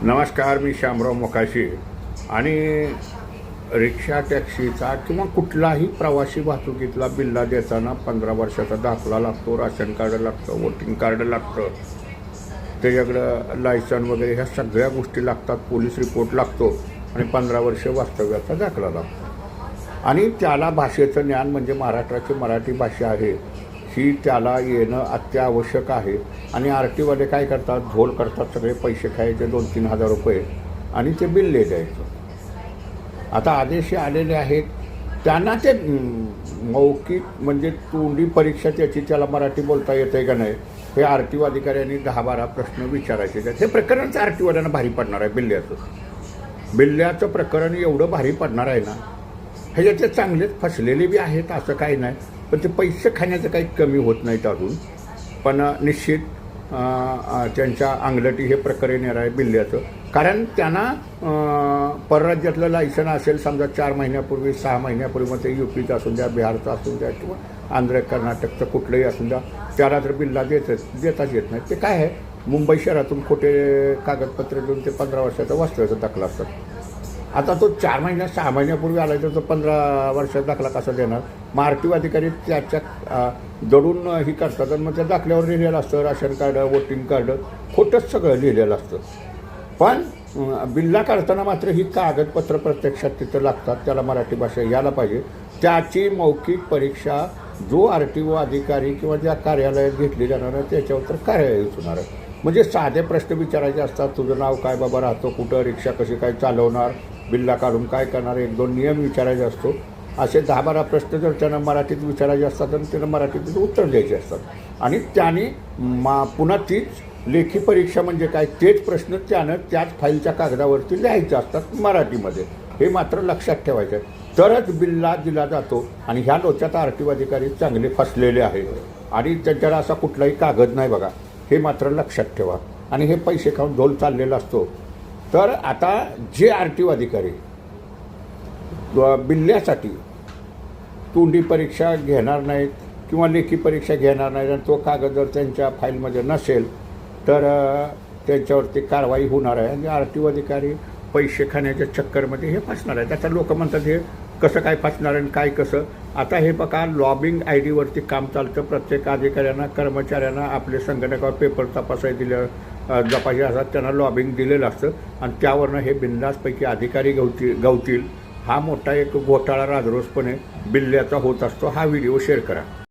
नमस्कार, मी श्यामराव मोकाशी. आणि रिक्षा टॅक्सीचा किंवा कुठलाही प्रवासी वाहतुकीतला बिल्ला देताना 15 वर्षाचा दाखला लागतो, राशन कार्ड लागतं, वोटिंग कार्ड लागतं, त्याच्याकडं लायसन वगैरे ह्या सगळ्या गोष्टी लागतात, पोलीस रिपोर्ट लागतो आणि 15 वर्ष वास्तव्याचा दाखला लागतो. आणि त्याला भाषेचं ज्ञान म्हणजे महाराष्ट्राची मराठी भाषा आहे ही त्याला येणं अत्यावश्यक आहे. आणि आरटीवाले काय करतात, झोल करतात, सगळे पैसे खायचे 2-3 हजार रुपये आणि ते बिल्ले द्यायचं. आता आदेश आलेले आहेत, त्यांना ते मौखिक म्हणजे तोंडी परीक्षा त्याची त्याला मराठी बोलता येते का नाही हे आरटीओ अधिकाऱ्यांनी 10-12 प्रश्न विचारायचे. हे प्रकरणच आरटीओवाल्यांना भारी पडणार आहे. बिल्ल्याचं प्रकरण एवढं भारी पडणार आहे ना, ह्याच्यात ते चांगलेच फसलेले बी आहेत असं काही नाही, पण ते पैसे खाण्याचं काही कमी होत नाहीत अजून. पण निश्चित त्यांच्या अंगलटी हे प्रकरण येणार आहे बिल्ल्याचं. कारण त्यांना परराज्यातलं लायसन असेल समजा 4 महिन्यापूर्वी 6 महिन्यापूर्वी, मग ते UPचं असून द्या, बिहारचं असून द्या किंवा आंध्र कर्नाटकचं कुठलंही असून द्या, त्याला तर बिल्ला देताच येत नाही. ते काय आहे, मुंबई शहरातून खोटे कागदपत्र देऊन ते 15 वर्षाचा वास्तव्याचा दाखला असतात. आता तो 4 महिन्या 6 महिन्यापूर्वी आला तर तो 15 वर्षाचा दाखला कसा देणार? मग आरटीओ अधिकारी त्याच्या दडून ही करतात आणि मग त्या दाखल्यावर लिहिलेलं असतं राशन कार्ड, वोटिंग कार्ड, खोटंच सगळं लिहिलेलं असतं. पण बिल्ला काढताना मात्र ही कागदपत्र प्रत्यक्षात तिथं लागतात. त्याला मराठी भाषा यायला पाहिजे. त्याची मौखिक परीक्षा जो आरटीओ अधिकारी किंवा ज्या कार्यालयात घेतली जाणार आहे त्याच्यावर तर कार्यालयात होणार आहे. म्हणजे साधे प्रश्न विचारायचे असतात, तुझं नाव काय बाबा, राहतो कुठं, रिक्षा कशी काय चालवणार, बिल्ला काढून काय करणार, 1-2 नियम विचारायचे असतो. असे 10-12 प्रश्न जर त्यांना मराठीत विचारायचे असतात आणि त्यांना मराठीत उत्तर द्यायचे असतात. आणि त्याने पुन्हा तीच लेखी परीक्षा म्हणजे काय, तेच प्रश्न त्यानं त्याच फाईलच्या कागदावरती लिहायचे असतात मराठीमध्ये. हे मात्र लक्षात ठेवायचं आहे, तरच बिल्ला दिला जातो. आणि ह्या लोच्यात आरटीओ अधिकारी चांगले फसलेले आहेत आणि त्यांच्याला असा कुठलाही कागद नाही बघा, हे मात्र लक्षात ठेवा. आणि हे पैसे खाऊन झोल चाललेला असतो. तर आता जे आरटीओ अधिकारी बिल्ल्यासाठी तोंडी परीक्षा घेणार नाहीत किंवा लेखी परीक्षा घेणार नाहीत आणि तो कागद जर त्यांच्या फाईलमध्ये नसेल तर त्यांच्यावरती कारवाई होणार आहे. आणि आरटीओ अधिकारी पैसे खाण्याच्या चक्करमध्ये हे फसणार आहेत. आता लोक म्हणतात हे कसं काय फसणार आणि काय कसं. आता हे बघा, लॉबिंग आयडीवरती काम चालतं. प्रत्येक अधिकाऱ्यांना, कर्मचाऱ्यांना आपले संगणकावर पेपर तपासाय दिलं जपाशी असतात, त्यांना लॉबिंग दिलेलं असतं आणि त्यावरनं हे बिंदासपैकी अधिकारी गवतील. हा मोठा एक घोटाळा राजरोसपणे बिल्ल्याचा होत असतो. हा व्हिडिओ शेअर करा.